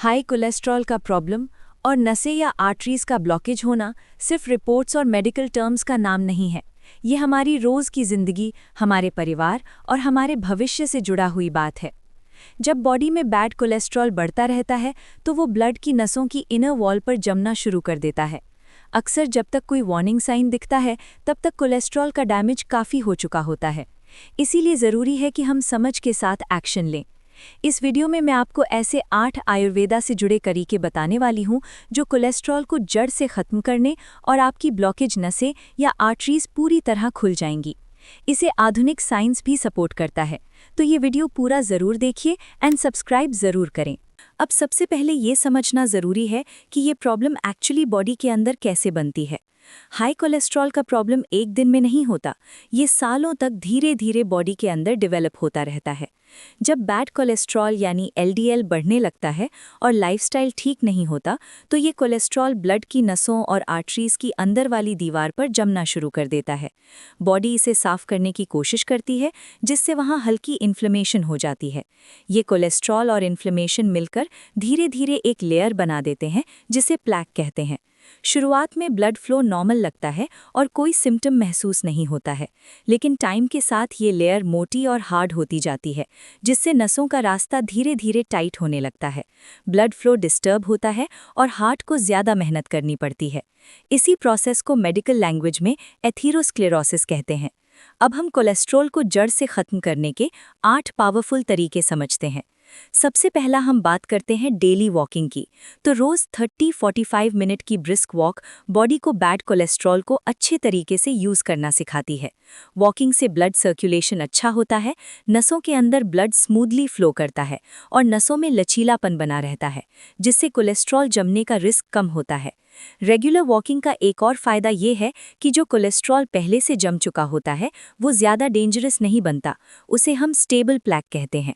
High cholesterol का problem और नसें या आर्टरीज का ब्लॉकेज होना सिर्फ रिपोर्ट्स और मेडिकल टर्म्स का नाम नहीं है। ये हमारी रोज़ की ज़िंदगी, हमारे परिवार और हमारे भविष्य से जुड़ा हुई बात है। जब बॉडी में बैड कोलेस्ट्रॉल बढ़ता रहता है तो वो ब्लड की नसों की इनर वॉल पर जमना शुरू कर देता है। अक्सर जब तक कोई वार्निंग साइन दिखता है तब तक कोलेस्ट्रॉल का डैमेज काफ़ी हो चुका होता है। इसीलिए ज़रूरी है कि हम समझ के साथ एक्शन लें। इस वीडियो में मैं आपको ऐसे 8 आयुर्वेदा से जुड़े तरीके बताने वाली हूँ जो कोलेस्ट्रॉल को जड़ से ख़त्म करने और आपकी ब्लॉकेज नसें या आर्टरीज पूरी तरह खुल जाएंगी। इसे आधुनिक साइंस भी सपोर्ट करता है, तो ये वीडियो पूरा ज़रूर देखिए एंड सब्सक्राइब ज़रूर करें। अब सबसे पहले ये समझना ज़रूरी है कि ये प्रॉब्लम एक्चुअली बॉडी के अंदर कैसे बनती है। हाई कोलेस्ट्रॉल का प्रॉब्लम एक दिन में नहीं होता, ये सालों तक धीरे धीरे बॉडी के अंदर डेवलप होता रहता है। जब बैड कोलेस्ट्रॉल यानी एलडीएल बढ़ने लगता है और लाइफस्टाइल ठीक नहीं होता तो ये कोलेस्ट्रॉल ब्लड की नसों और आर्टरीज की अंदर वाली दीवार पर जमना शुरू कर देता है। बॉडी इसे साफ करने की कोशिश करती है जिससे वहाँ हल्की इन्फ्लेमेशन हो जाती है। ये कोलेस्ट्रॉल और इन्फ्लेमेशन मिलकर धीरे धीरे एक लेयर बना देते हैं जिसे प्लैक कहते हैं। शुरुआत में ब्लड फ्लो नॉर्मल लगता है और कोई सिम्टम महसूस नहीं होता है, लेकिन टाइम के साथ ये लेयर मोटी और हार्ड होती जाती है जिससे नसों का रास्ता धीरे धीरे टाइट होने लगता है। ब्लड फ्लो डिस्टर्ब होता है और हार्ट को ज़्यादा मेहनत करनी पड़ती है। इसी प्रोसेस को मेडिकल लैंग्वेज में एथीरोस्क्लेरोसिस कहते हैं। अब हम कोलेस्ट्रॉल को जड़ से ख़त्म करने के 8 पावरफुल तरीके समझते हैं। सबसे पहला हम बात करते हैं डेली वॉकिंग की। तो रोज़ 30-45 मिनट की ब्रिस्क वॉक बॉडी को बैड कोलेस्ट्रॉल को अच्छे तरीके से यूज़ करना सिखाती है। वॉकिंग से ब्लड सर्कुलेशन अच्छा होता है, नसों के अंदर ब्लड स्मूथली फ्लो करता है और नसों में लचीलापन बना रहता है, जिससे कोलेस्ट्रॉल जमने का रिस्क कम होता है। रेगुलर वॉकिंग का एक और फ़ायदा ये है कि जो कोलेस्ट्रॉल पहले से जम चुका होता है वो ज़्यादा डेंजरस नहीं बनता, उसे हम स्टेबल प्लैक कहते हैं।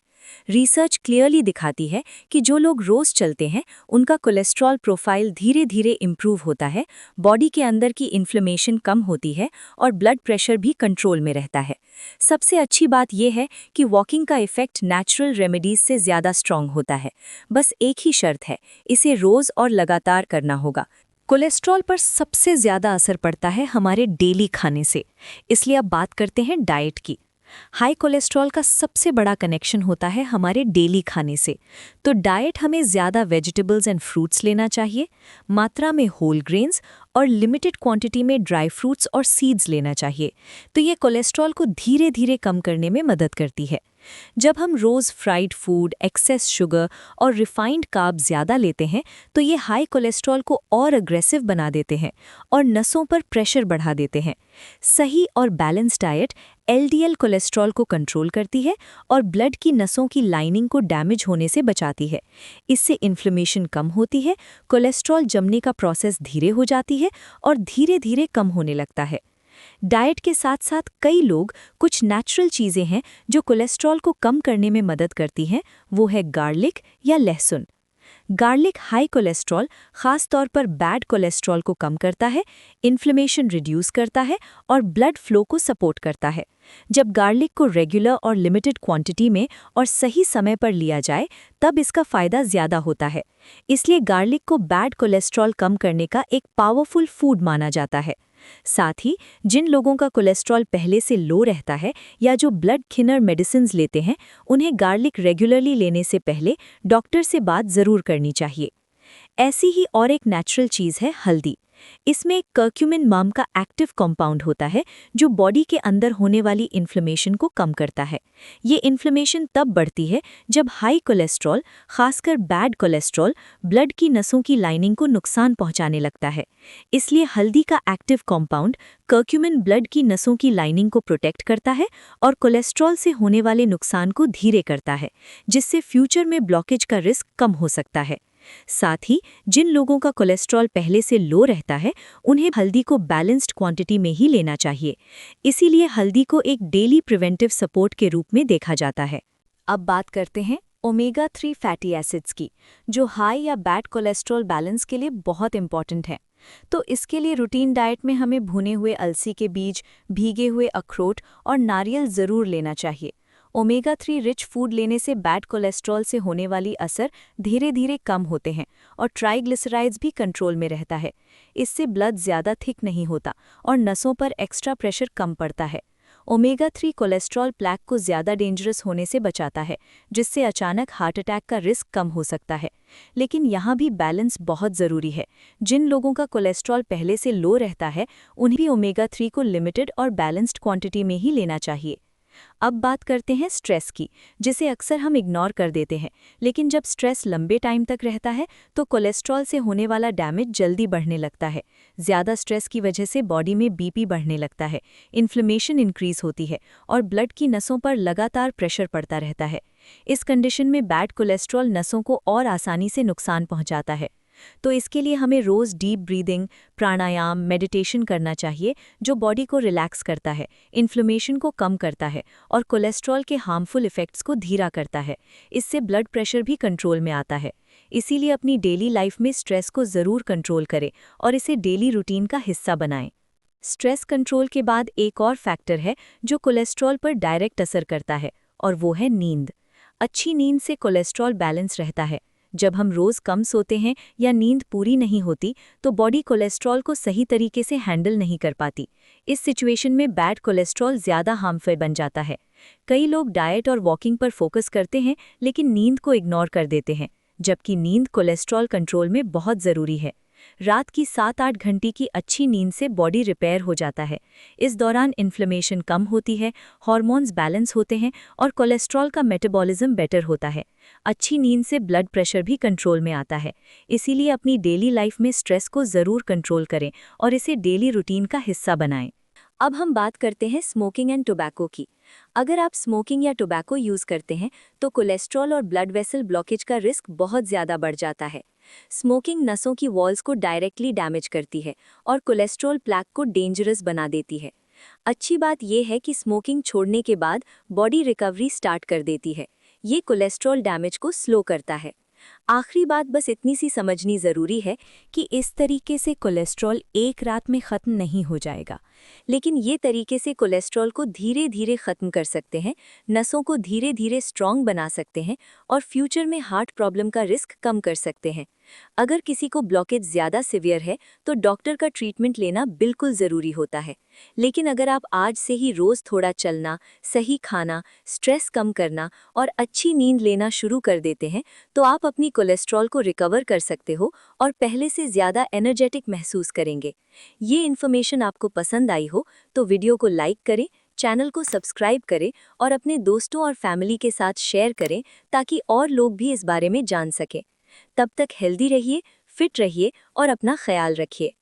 रिसर्च क्लियरली दिखाती है कि जो लोग रोज़ चलते हैं उनका कोलेस्ट्रॉल प्रोफाइल धीरे धीरे इम्प्रूव होता है, बॉडी के अंदर की इन्फ्लेमेशन कम होती है और ब्लड प्रेशर भी कंट्रोल में रहता है। सबसे अच्छी बात यह है कि वॉकिंग का इफ़ेक्ट नेचुरल रेमेडीज से ज़्यादा स्ट्रॉन्ग होता है। बस एक ही शर्त है, इसे रोज़ और लगातार करना होगा। कोलेस्ट्रॉल पर सबसे ज़्यादा असर पड़ता है हमारे डेली खाने से, इसलिए अब बात करते हैं डाइट की। हाई कोलेस्ट्रॉल का सबसे बड़ा कनेक्शन होता है हमारे डेली खाने से। तो डाइट हमें ज़्यादा वेजिटेबल्स एंड फ्रूट्स लेना चाहिए, मात्रा में होल ग्रेन्स और लिमिटेड क्वांटिटी में ड्राई फ्रूट्स और सीड्स लेना चाहिए। तो ये कोलेस्ट्रॉल को धीरे धीरे कम करने में मदद करती है। जब हम रोज़ फ्राइड फूड, एक्सेस शुगर और रिफाइंड कार्ब ज़्यादा लेते हैं तो ये हाई कोलेस्ट्रॉल को और अग्रेसिव बना देते हैं और नसों पर प्रेशर बढ़ा देते हैं। सही और बैलेंस डाइट एलडीएल कोलेस्ट्रॉल को कंट्रोल करती है और ब्लड की नसों की लाइनिंग को डैमेज होने से बचाती है। इससे इन्फ्लेमेशन कम होती है, कोलेस्ट्रॉल जमने का प्रोसेस धीरे हो जाती है और धीरे धीरे कम होने लगता है। डाइट के साथ साथ कई लोग कुछ नेचुरल चीज़ें हैं जो कोलेस्ट्रॉल को कम करने में मदद करती हैं, वो है गार्लिक या लहसुन। गार्लिक हाई कोलेस्ट्रॉल, खास तौर पर बैड कोलेस्ट्रॉल को कम करता है, इन्फ्लेमेशन रिड्यूस करता है और ब्लड फ्लो को सपोर्ट करता है। जब गार्लिक को रेगुलर और लिमिटेड क्वांटिटी में और सही समय पर लिया जाए तब इसका फ़ायदा ज़्यादा होता है। इसलिए गार्लिक को बैड कोलेस्ट्रॉल कम करने का एक पावरफुल फूड माना जाता है। साथ ही जिन लोगों का कोलेस्ट्रॉल पहले से लो रहता है या जो ब्लड थिनर मेडिसिन्स लेते हैं, उन्हें गार्लिक रेगुलरली लेने से पहले डॉक्टर से बात ज़रूर करनी चाहिए। ऐसी ही और एक नेचुरल चीज़ है हल्दी। इसमें कर्क्यूमिन नाम का एक्टिव कंपाउंड होता है जो बॉडी के अंदर होने वाली इन्फ्लेमेशन को कम करता है। ये इन्फ्लेमेशन तब बढ़ती है जब हाई कोलेस्ट्रॉल, खासकर बैड कोलेस्ट्रॉल, ब्लड की नसों की लाइनिंग को नुकसान पहुंचाने लगता है। इसलिए हल्दी का एक्टिव कंपाउंड कर्क्यूमिन ब्लड की नसों की लाइनिंग को प्रोटेक्ट करता है और कोलेस्ट्रॉल से होने वाले नुकसान को धीरे करता है, जिससे फ्यूचर में ब्लॉकेज का रिस्क कम हो सकता है। साथ ही जिन लोगों का कोलेस्ट्रॉल पहले से लो रहता है उन्हें हल्दी को बैलेंस्ड क्वांटिटी में ही लेना चाहिए। इसीलिए हल्दी को एक डेली प्रिवेंटिव सपोर्ट के रूप में देखा जाता है। अब बात करते हैं ओमेगा 3 फैटी एसिड्स की, जो हाई या बैड कोलेस्ट्रॉल बैलेंस के लिए बहुत इंपॉर्टेंट है। तो इसके लिए रूटीन डाइट में हमें भुने हुए अलसी के बीज, भीगे हुए अखरोट और नारियल ज़रूर लेना चाहिए। ओमेगा 3 रिच फूड लेने से बैड कोलेस्ट्रॉल से होने वाली असर धीरे धीरे कम होते हैं और ट्राइग्लिसराइड्स भी कंट्रोल में रहता है। इससे ब्लड ज़्यादा थिक नहीं होता और नसों पर एक्स्ट्रा प्रेशर कम पड़ता है। ओमेगा 3 कोलेस्ट्रॉल प्लेक को ज़्यादा डेंजरस होने से बचाता है, जिससे अचानक हार्ट अटैक का रिस्क कम हो सकता है। लेकिन यहाँ भी बैलेंस बहुत ज़रूरी है। जिन लोगों का कोलेस्ट्रॉल पहले से लो रहता है, उन्हें भी ओमेगा 3 को लिमिटेड और बैलेंस्ड क्वांटिटी में ही लेना चाहिए। अब बात करते हैं स्ट्रेस की, जिसे अक्सर हम इग्नोर कर देते हैं। लेकिन जब स्ट्रेस लंबे टाइम तक रहता है तो कोलेस्ट्रॉल से होने वाला डैमेज जल्दी बढ़ने लगता है। ज़्यादा स्ट्रेस की वजह से बॉडी में बीपी बढ़ने लगता है, इन्फ्लेमेशन इंक्रीज होती है और ब्लड की नसों पर लगातार प्रेशर पड़ता रहता है। इस कंडीशन में बैड कोलेस्ट्रॉल नसों को और आसानी से नुकसान पहुंचाता है। तो इसके लिए हमें रोज़ डीप ब्रीदिंग, प्राणायाम, मेडिटेशन करना चाहिए, जो बॉडी को रिलैक्स करता है, इन्फ्लेमेशन को कम करता है और कोलेस्ट्रॉल के हार्मफुल इफ़ेक्ट्स को धीरा करता है। इससे ब्लड प्रेशर भी कंट्रोल में आता है। इसीलिए अपनी डेली लाइफ में स्ट्रेस को ज़रूर कंट्रोल करें और इसे डेली रूटीन का हिस्सा बनाएं। स्ट्रेस कंट्रोल के बाद एक और फैक्टर है जो कोलेस्ट्रॉल पर डायरेक्ट असर करता है, और वो है नींद। अच्छी नींद से कोलेस्ट्रॉल बैलेंस रहता है। जब हम रोज़ कम सोते हैं या नींद पूरी नहीं होती तो बॉडी कोलेस्ट्रॉल को सही तरीके से हैंडल नहीं कर पाती। इस सिचुएशन में बैड कोलेस्ट्रॉल ज़्यादा हार्मफुल बन जाता है। कई लोग डाइट और वॉकिंग पर फोकस करते हैं लेकिन नींद को इग्नोर कर देते हैं, जबकि नींद कोलेस्ट्रॉल कंट्रोल में बहुत ज़रूरी है। रात की 7-8 घंटे की अच्छी नींद से बॉडी रिपेयर हो जाता है। इस दौरान इन्फ्लेमेशन कम होती है, हार्मोन्स बैलेंस होते हैं और कोलेस्ट्रॉल का मेटाबॉलिज्म बेटर होता है। अच्छी नींद से ब्लड प्रेशर भी कंट्रोल में आता है। इसीलिए अपनी डेली लाइफ में स्ट्रेस को ज़रूर कंट्रोल करें और इसे डेली रूटीन का हिस्सा बनाएं। अब हम बात करते हैं स्मोकिंग एंड टोबैको की। अगर आप स्मोकिंग या टोबैको यूज़ करते हैं तो कोलेस्ट्रॉल और ब्लड वेसल ब्लॉकेज का रिस्क बहुत ज़्यादा बढ़ जाता है। स्मोकिंग नसों की वॉल्स को डायरेक्टली डैमेज करती है और कोलेस्ट्रॉल प्लेक को डेंजरस बना देती है। अच्छी बात यह है कि स्मोकिंग छोड़ने के बाद बॉडी रिकवरी स्टार्ट कर देती है। ये कोलेस्ट्रॉल डैमेज को स्लो करता है। आखिरी बात बस इतनी सी समझनी ज़रूरी है कि इस तरीके से कोलेस्ट्रॉल एक रात में ख़त्म नहीं हो जाएगा, लेकिन ये तरीके से कोलेस्ट्रॉल को धीरे धीरे ख़त्म कर सकते हैं, नसों को धीरे धीरे स्ट्रॉन्ग बना सकते हैं और फ्यूचर में हार्ट प्रॉब्लम का रिस्क कम कर सकते हैं। अगर किसी को ब्लॉकेज ज़्यादा सिवियर है तो डॉक्टर का ट्रीटमेंट लेना बिल्कुल ज़रूरी होता है। लेकिन अगर आप आज से ही रोज़ थोड़ा चलना, सही खाना, स्ट्रेस कम करना और अच्छी नींद लेना शुरू कर देते हैं तो आप अपनी कोलेस्ट्रॉल को रिकवर कर सकते हो और पहले से ज़्यादा एनर्जेटिक महसूस करेंगे। ये इन्फॉर्मेशन आपको पसंद आई हो तो वीडियो को लाइक करें, चैनल को सब्सक्राइब करें और अपने दोस्तों और फैमिली के साथ शेयर करें ताकि और लोग भी इस बारे में जान सकें। तब तक हेल्दी रहिए, फिट रहिए और अपना ख्याल रखिए।